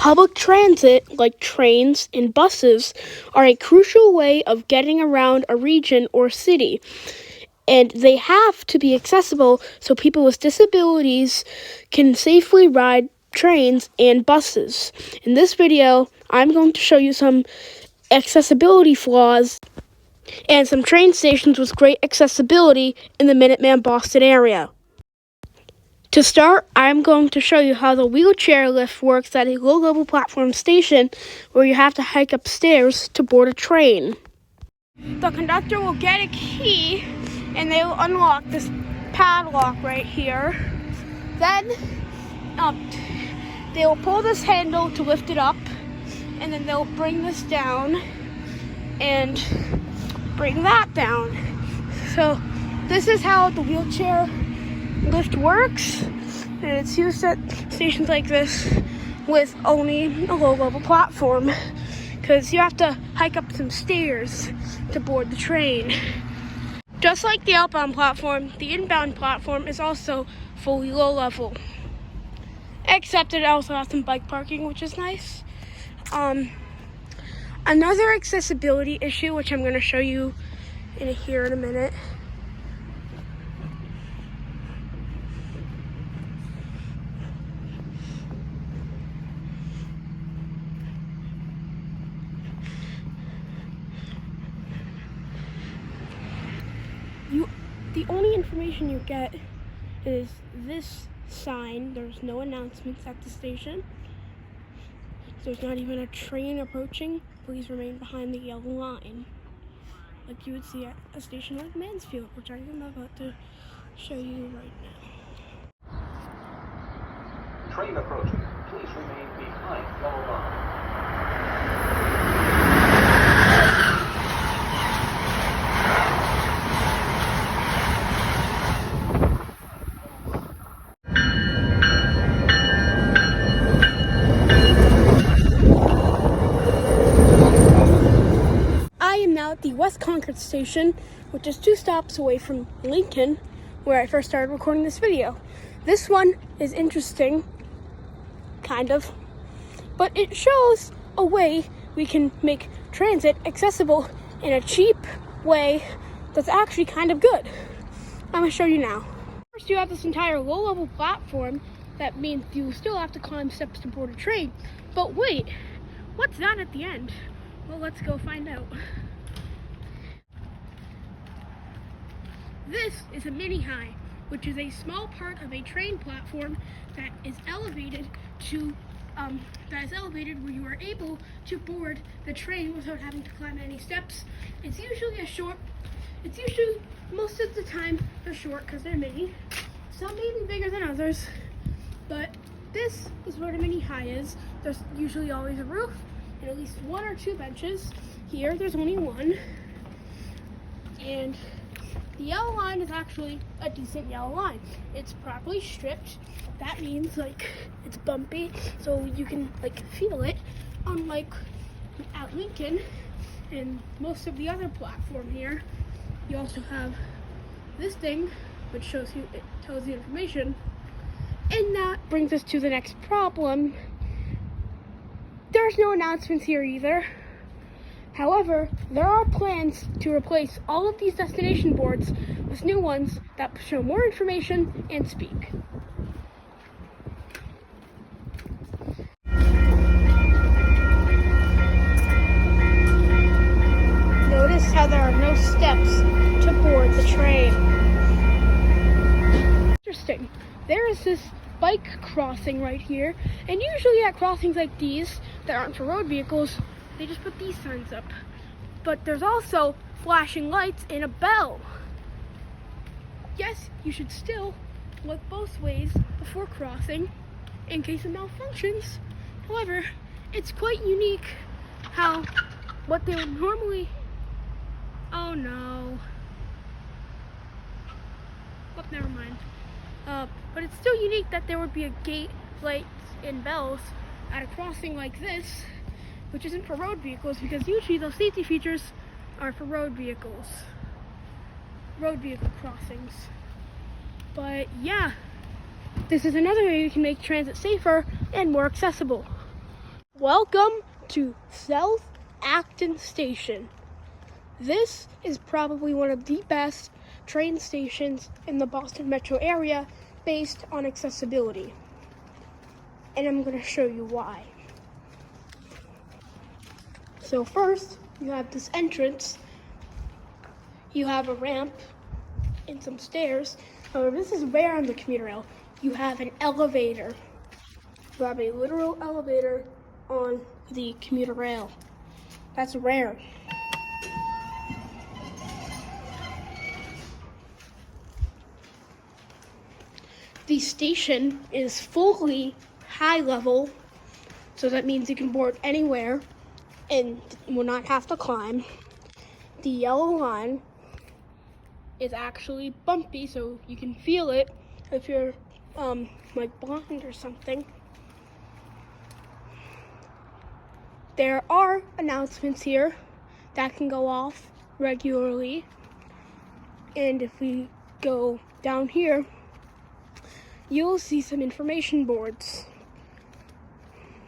Public transit, like trains and buses, are a crucial way of getting around a region or city. And they have to be accessible so people with disabilities can safely ride trains and buses. In this video, I'm going to show you some accessibility flaws and some train stations with great accessibility in the Minuteman Boston area. To start, I'm going to show you how the wheelchair lift works at a low-level platform station where you have to hike up stairs to board a train. The conductor will get a key and they will unlock this padlock right here. Then they will pull this handle to lift it up, and then they'll bring this down and bring that down. So this is how the wheelchair lift works, and it's used at stations like this with only a low-level platform because you have to hike up some stairs to board the train. Just like the outbound platform, the inbound platform is also fully low-level, except it also has some bike parking, which is nice. Another accessibility issue, which I'm going to show you here in a minute, the only information you get is this sign. There's no announcements at the station. There's not even a train approaching. Please remain behind the yellow line, like you would see at a station like Mansfield, which I am about to show you right now. Train approaching. Please remain behind yellow line. At the West Concord station, which is 2 stops away from Lincoln, where I first started recording this video. This one is interesting, kind of, but it shows a way we can make transit accessible in a cheap way that's actually kind of good. I'm going to show you now. First, you have this entire low-level platform. That means you still have to climb steps to board a train. But wait, what's that at the end? Well, let's go find out. This is a mini-high, which is a small part of a train platform that is elevated where you are able to board the train without having to climb any steps. It's usually most of the time they're short because they're mini. Some may be bigger than others, but this is where the mini-high is. There's usually always a roof and at least 1 or 2 benches. Here, there's only 1, and the yellow line is actually a decent yellow line. It's properly stripped. That means it's bumpy, so you can feel it. Unlike at Lincoln and most of the other platform here, you also have this thing which tells you information. And that brings us to the next problem. There's no announcements here either. However, there are plans to replace all of these destination boards with new ones that show more information and speak. Notice how there are no steps to board the train. Interesting. There is this bike crossing right here, and usually at crossings like these that aren't for road vehicles, they just put these signs up. But there's also flashing lights and a bell. Yes, you should still look both ways before crossing in case it malfunctions. However, it's quite unique how what they would normally... Oh no. Oh, never mind. But it's still unique that there would be a gate, lights, and bells at a crossing like this, which isn't for road vehicles, because usually those safety features are for road vehicle crossings. But yeah, this is another way we can make transit safer and more accessible. Welcome to South Acton Station. This is probably one of the best train stations in the Boston metro area based on accessibility. And I'm going to show you why. So first, you have this entrance. You have a ramp and some stairs. However, this is rare on the commuter rail. You have an elevator. You have a literal elevator on the commuter rail. That's rare. The station is fully high level, so that means you can board anywhere and will not have to climb. The yellow line is actually bumpy, so you can feel it if you're like blind or something. There are announcements here that can go off regularly, and if we go down here, you'll see some information boards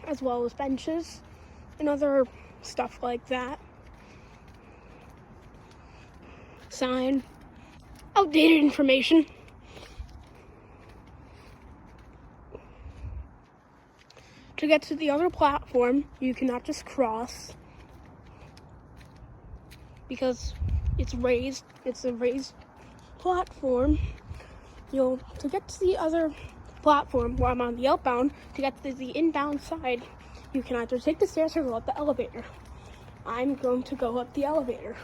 as well as benches and other stuff like that. Sign, outdated information. To get to the other platform, you cannot just cross because it's raised. It's a raised platform. To get to the other platform where I'm on the outbound, to get to the inbound side, you can either take the stairs or go up the elevator. I'm going to go up the elevator.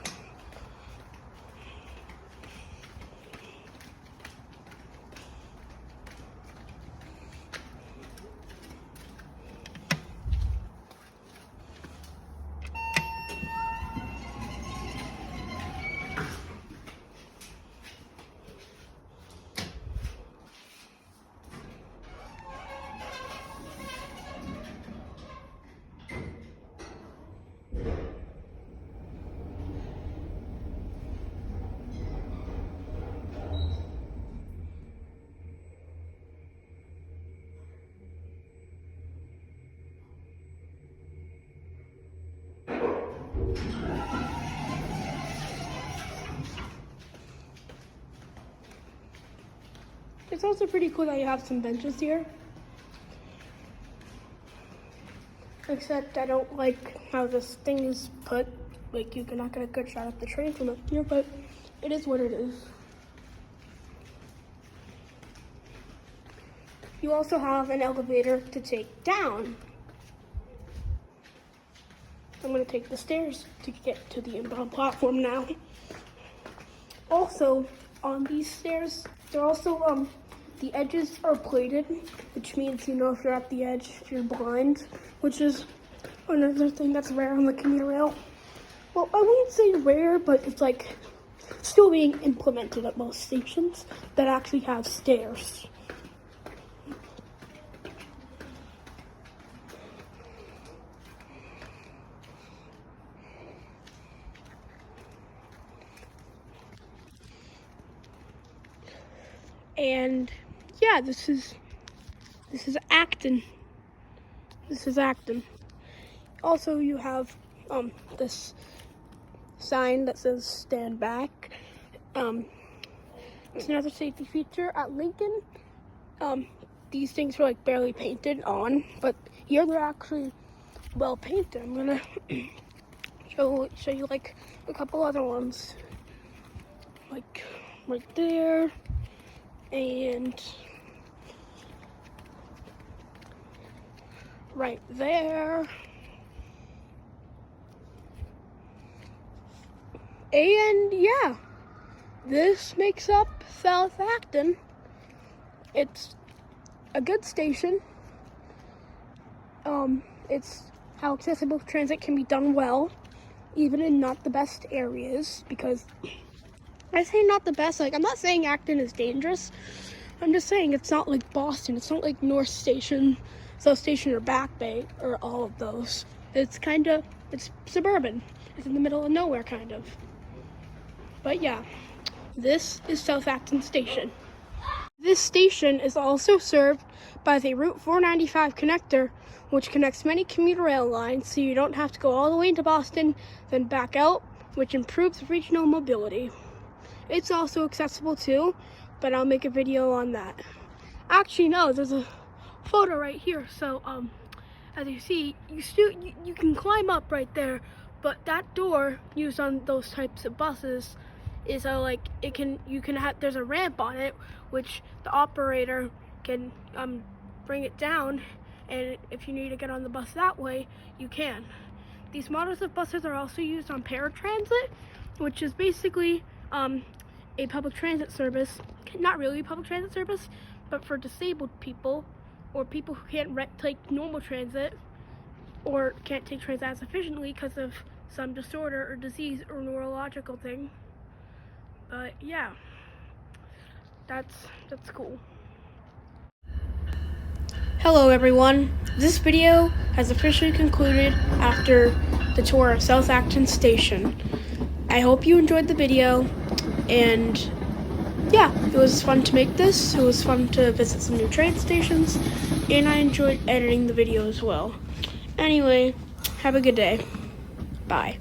It's also pretty cool that you have some benches here. Except I don't like how this thing is put. Like, you cannot get a good shot of the train from up here, but it is what it is. You also have an elevator to take down. I'm going to take the stairs to get to the inbound platform now. Also, on these stairs, they're also, the edges are plated, which means you know if you're at the edge, if you're blind, which is another thing that's rare on the commuter rail. Well, I wouldn't say rare, but it's like still being implemented at most stations that actually have stairs. And yeah, this is Acton. This is Acton. Also, you have this sign that says "Stand Back." It's another safety feature at Lincoln. These things are like barely painted on, but here they're actually well painted. I'm gonna show you like a couple other ones, like right there. And right there. And yeah, this makes up South Acton. It's a good station. It's how accessible transit can be done well, even in not the best areas, because I say not the best, like, I'm not saying Acton is dangerous. I'm just saying it's not like Boston. It's not like North Station, South Station, or Back Bay, or all of those. It's suburban. It's in the middle of nowhere, kind of. But yeah, this is South Acton Station. This station is also served by the Route 495 connector, which connects many commuter rail lines, so you don't have to go all the way into Boston, then back out, which improves regional mobility. It's also accessible too, but I'll make a video on that. Actually, no, there's a photo right here. So, as you see, you can climb up right there, but that door used on those types of buses is there's a ramp on it, which the operator can bring it down, and if you need to get on the bus that way, you can. These models of buses are also used on paratransit, which is basically a public transit service. Not really a public transit service, but for disabled people or people who can't take normal transit or can't take transit as efficiently because of some disorder or disease or neurological thing. But yeah, that's cool. Hello everyone, this video has officially concluded after the tour of South Acton Station. I hope you enjoyed the video, and yeah, it was fun to make this. It was fun to visit some new train stations, and I enjoyed editing the video as well. Anyway, have a good day. Bye.